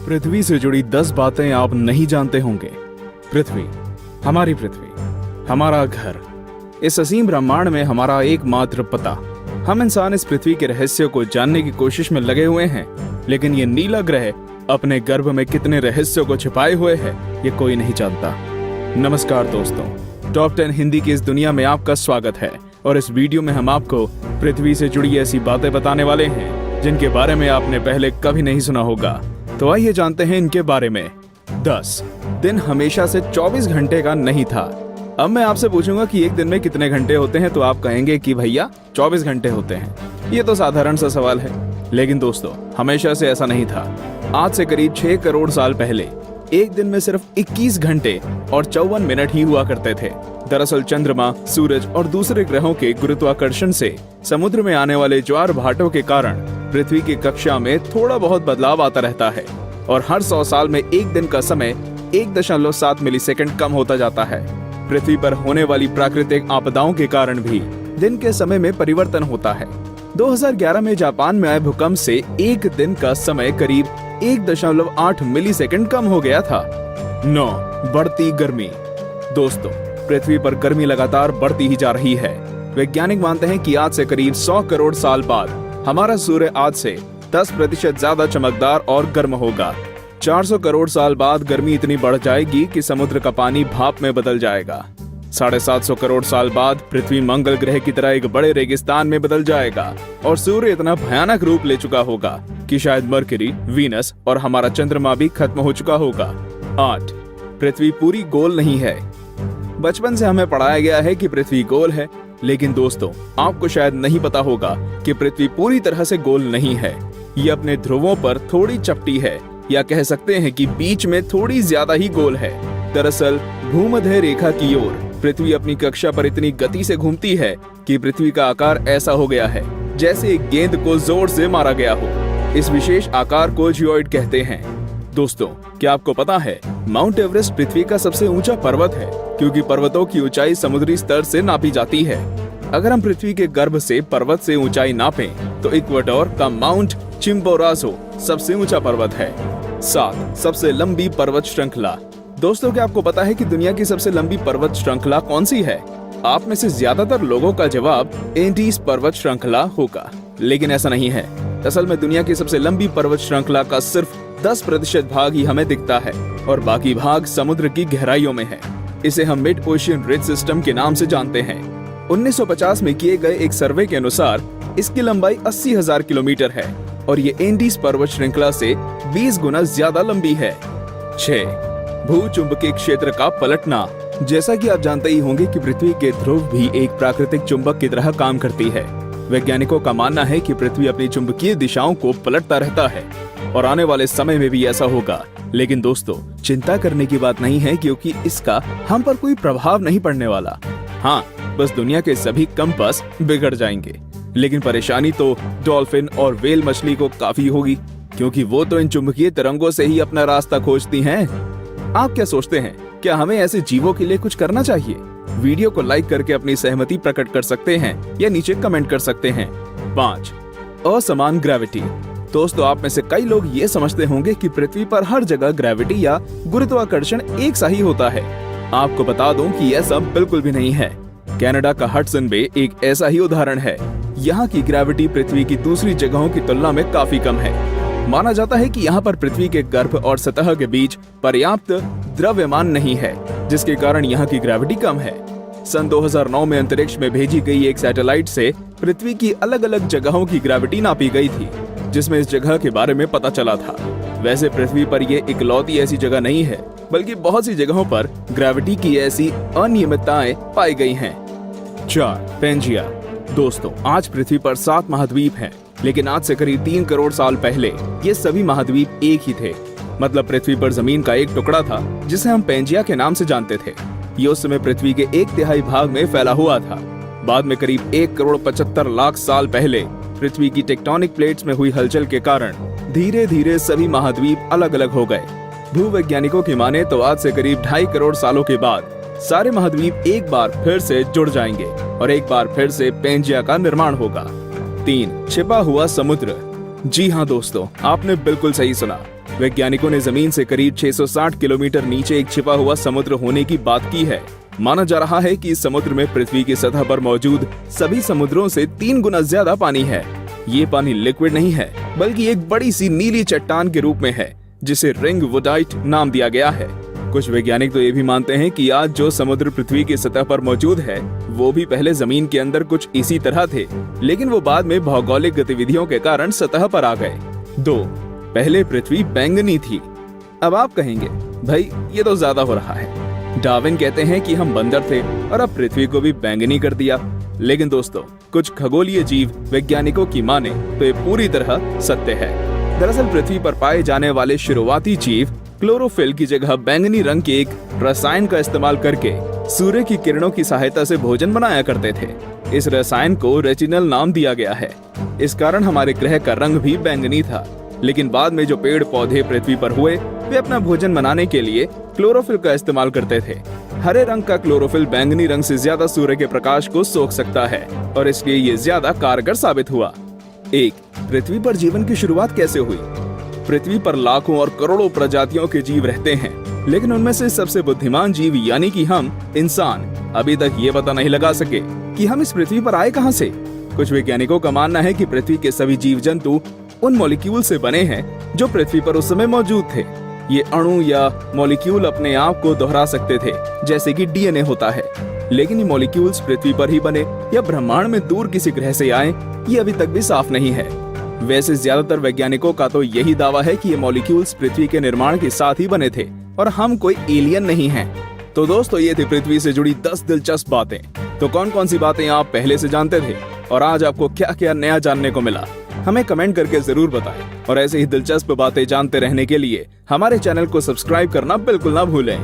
पृथ्वी से जुड़ी 10 बातें आप नहीं जानते होंगे। पृथ्वी, हमारी पृथ्वी, हमारा घर, इस असीम ब्रह्मांड में हमारा एकमात्र पता। हम इंसान इस पृथ्वी के रहस्य को जानने की कोशिश में लगे हुए हैं, लेकिन ये नीला ग्रह अपने गर्भ में कितने रहस्यों को छिपाए हुए है, ये कोई नहीं जानता। नमस्कार दोस्तों, टॉप 10 हिंदी की इस दुनिया में आपका स्वागत है और इस वीडियो में हम आपको पृथ्वी से जुड़ी ऐसी बातें बताने वाले हैं जिनके बारे में आपने पहले कभी नहीं सुना होगा। तो आइए जानते हैं इनके बारे में। 10 दिन हमेशा से 24 घंटे का नहीं था। अब मैं आपसे पूछूंगा कि एक दिन में कितने घंटे होते हैं, तो आप कहेंगे कि भैया 24 घंटे होते हैं। ये तो साधारण सा सवाल है, लेकिन दोस्तों हमेशा से ऐसा नहीं था। आज से करीब 6 करोड़ साल पहले एक दिन में सिर्फ 21 घंटे और 54 मिनट ही हुआ करते थे। दरअसल चंद्रमा, सूरज और दूसरे ग्रहों के गुरुत्वाकर्षण से समुद्र में आने वाले ज्वार भाटों के कारण पृथ्वी की कक्षा में थोड़ा बहुत बदलाव आता रहता है और हर 100 साल में एक दिन का समय 1.7 मिलीसेकंड कम होता जाता है। पृथ्वी पर होने वाली प्राकृतिक आपदाओं के कारण भी दिन के समय में परिवर्तन होता है। 2011 में जापान में आए भूकंप से एक दिन का समय करीब 1.8 मिलीसेकंड कम हो गया था। 9 बढ़ती गर्मी। दोस्तों, पृथ्वी पर गर्मी लगातार बढ़ती ही जा रही है। वैज्ञानिक मानते हैं कि आज से करीब 100 करोड़ साल बाद हमारा सूर्य आज से 10% ज्यादा चमकदार और गर्म होगा। 400 करोड़ साल बाद गर्मी इतनी बढ़ जाएगी कि समुद्र का पानी भाप में बदल जाएगा। 750 करोड़ साल बाद पृथ्वी मंगल ग्रह की तरह एक बड़े रेगिस्तान में बदल जाएगा और सूर्य इतना भयानक रूप ले चुका होगा कि शायद मरकरी, वीनस और हमारा चंद्रमा भी खत्म हो चुका होगा। 8 पृथ्वी पूरी गोल नहीं है। बचपन से हमें पढ़ाया गया है कि पृथ्वी गोल है, लेकिन दोस्तों आपको शायद नहीं पता होगा कि पृथ्वी पूरी तरह से गोल नहीं है। ये अपने ध्रुवों पर थोड़ी चपटी है, या कह सकते हैं कि बीच में थोड़ी ज्यादा ही गोल है। दरअसल भूमध्य रेखा की ओर पृथ्वी अपनी कक्षा पर इतनी गति से घूमती है कि पृथ्वी का आकार ऐसा हो गया है जैसे एक गेंद को जोर से मारा गया हो। इस विशेष आकार को जियोइड कहते हैं। दोस्तों, क्या आपको पता है माउंट एवरेस्ट पृथ्वी का सबसे ऊंचा पर्वत है, क्योंकि पर्वतों की ऊंचाई समुद्री स्तर से नापी जाती है। अगर हम पृथ्वी के गर्भ से पर्वत से ऊंचाई नापें तो इक्वाडोर का माउंट चिम्बोराजो सबसे ऊंचा पर्वत है। 7 सबसे लंबी पर्वत श्रृंखला। दोस्तों, क्या आपको पता है कि दुनिया की सबसे लंबी पर्वत श्रृंखला कौन सी है? आप में से ज्यादातर लोगों का जवाब एंडीज पर्वत श्रृंखला होगा, लेकिन ऐसा नहीं है। असल में दुनिया की सबसे लंबी पर्वत श्रृंखला का सिर्फ 10% भाग ही हमें दिखता है और बाकी भाग समुद्र की गहराइयों में है। इसे हम मिड ओशियन रिज सिस्टम के नाम से जानते हैं। 1950 में किए गए एक सर्वे के अनुसार इसकी लंबाई 80,000 किलोमीटर है और ये एंडीज पर्वत श्रृंखला से 20 गुना ज्यादा लंबी है। 6 भूचुंबकीय क्षेत्र का पलटना। जैसा कि आप जानते ही होंगे कि पृथ्वी के ध्रुव भी एक प्राकृतिक चुंबक की तरह काम करती है। वैज्ञानिकों का मानना है कि पृथ्वी अपनी चुंबकीय दिशाओं को पलटता रहता है और आने वाले समय में भी ऐसा होगा। लेकिन दोस्तों, चिंता करने की बात नहीं है, क्योंकि इसका हम पर कोई प्रभाव नहीं पड़ने वाला। हाँ, बस दुनिया के सभी कंपास बिगड़ जाएंगे। लेकिन परेशानी तो डॉल्फिन और व्हेल मछली को काफी होगी, क्योंकि वो तो इन चुंबकीय तरंगों से ही अपना रास्ता खोजती हैं। आप क्या सोचते हैं, क्या हमें ऐसे जीवों के लिए कुछ करना चाहिए? वीडियो को लाइक करके अपनी सहमति प्रकट कर सकते हैं या नीचे कमेंट कर सकते हैं। 5 असमान ग्रेविटी। दोस्तों, आप में से कई लोग ये समझते होंगे कि पृथ्वी पर हर जगह ग्रेविटी या गुरुत्वाकर्षण एक सा ही होता है। आपको बता दूं कि ऐसा बिल्कुल भी नहीं है। कनाडा का हडसन बे एक ऐसा ही उदाहरण है। यहाँ की ग्रेविटी पृथ्वी की दूसरी जगहों की तुलना में काफी कम है। माना जाता है कि यहाँ पर पृथ्वी के गर्भ और सतह के बीच पर्याप्त द्रव्यमान नहीं है, जिसके कारण यहाँ की ग्रेविटी कम है। सन 2009 में अंतरिक्ष में भेजी गई एक सैटेलाइट से पृथ्वी की अलग अलग जगहों की ग्रेविटी नापी गई थी, जिसमें इस जगह के बारे में पता चला था। वैसे पृथ्वी पर ये इकलौती ऐसी जगह नहीं है, बल्कि बहुत सी जगहों पर ग्रेविटी की ऐसी अनियमितताएं पाई गई हैं। 4 पेंजिया। दोस्तों, आज पृथ्वी पर 7 महाद्वीप हैं, लेकिन आज से करीब 3 करोड़ साल पहले ये सभी महाद्वीप एक ही थे। मतलब पृथ्वी पर जमीन का एक टुकड़ा था जिसे हम पेंजिया के नाम से जानते थे। ये उस समय पृथ्वी के 1/3 भाग में फैला हुआ था। बाद में करीब 1 करोड़ 75 लाख साल पहले पृथ्वी की टेक्टोनिक प्लेट्स में हुई हलचल के कारण धीरे धीरे सभी महाद्वीप अलग अलग हो गए। भूवैज्ञानिकों की माने तो आज से करीब 2.5 करोड़ सालों के बाद सारे महाद्वीप एक बार फिर से जुड़ जाएंगे और एक बार फिर से पेंजिया का निर्माण होगा। 3 छिपा हुआ समुद्र। जी हाँ दोस्तों, आपने बिल्कुल सही सुना। वैज्ञानिकों ने जमीन से करीब 660 किलोमीटर नीचे एक छिपा हुआ समुद्र होने की बात की है। माना जा रहा है कि इस समुद्र में पृथ्वी की सतह पर मौजूद सभी समुद्रों से 3 गुना ज्यादा पानी है। ये पानी लिक्विड नहीं है, बल्कि एक बड़ी सी नीली चट्टान के रूप में है, जिसे रिंग वुडाइट नाम दिया गया है। कुछ वैज्ञानिक तो ये भी मानते हैं कि आज जो समुद्र पृथ्वी की सतह पर मौजूद है, वो भी पहले जमीन के अंदर कुछ इसी तरह थे, लेकिन वो बाद में भौगोलिक गतिविधियों के कारण सतह पर आ गए। 2. पहले पृथ्वी बैंगनी थी। अब आप कहेंगे, भाई ये तो ज्यादा हो रहा है। डार्विन कहते हैं कि हम बंदर थे और अब पृथ्वी को भी बैंगनी कर दिया। लेकिन दोस्तों, कुछ खगोलीय जीव वैज्ञानिकों की माने तो ये पूरी तरह सत्य है। दरअसल पृथ्वी पर पाए जाने वाले शुरुआती जीव क्लोरोफिल की जगह बैंगनी रंग के एक रसायन का इस्तेमाल करके सूर्य की किरणों की सहायता से भोजन बनाया करते थे। इस रसायन को रेटिनल नाम दिया गया है। इस कारण हमारे ग्रह का रंग भी बैंगनी था। लेकिन बाद में जो पेड़ पौधे पृथ्वी पर हुए, वे अपना भोजन बनाने के लिए क्लोरोफिल का इस्तेमाल करते थे। हरे रंग का क्लोरोफिल बैंगनी रंग से ज्यादा सूर्य के प्रकाश को सोख सकता है और इसलिए ये ज्यादा कारगर साबित हुआ। 1. पृथ्वी पर जीवन की शुरुआत कैसे हुई? पृथ्वी पर लाखों और करोड़ों प्रजातियों के जीव रहते हैं, लेकिन उनमें से सबसे बुद्धिमान जीव यानी कि हम इंसान अभी तक ये पता नहीं लगा सके कि हम इस पृथ्वी पर आए कहां से। कुछ वैज्ञानिकों का मानना है कि पृथ्वी के सभी जीव जंतु उन मॉलिक्यूल से बने हैं जो पृथ्वी पर उस समय मौजूद थे। ये अणु या मॉलिक्यूल अपने आप को दोहरा सकते थे, जैसे कि डीएनए होता है। लेकिन ये मॉलिक्यूल्स पृथ्वी पर ही बने या ब्रह्मांड में दूर किसी ग्रह से आए, ये अभी तक भी साफ नहीं है। वैसे ज्यादातर वैज्ञानिकों का तो यही दावा है कि ये मॉलिक्यूल्स पृथ्वी के निर्माण के साथ ही बने थे और हम कोई एलियन नहीं हैं। तो दोस्तों, ये थी पृथ्वी से जुड़ी 10 दिलचस्प बातें। तो कौन कौन सी बातें आप पहले से जानते थे और आज आपको क्या क्या नया जानने को मिला, हमें कमेंट करके जरूर बताएं। और ऐसे ही दिलचस्प बातें जानते रहने के लिए हमारे चैनल को सब्सक्राइब करना बिल्कुल ना भूलें।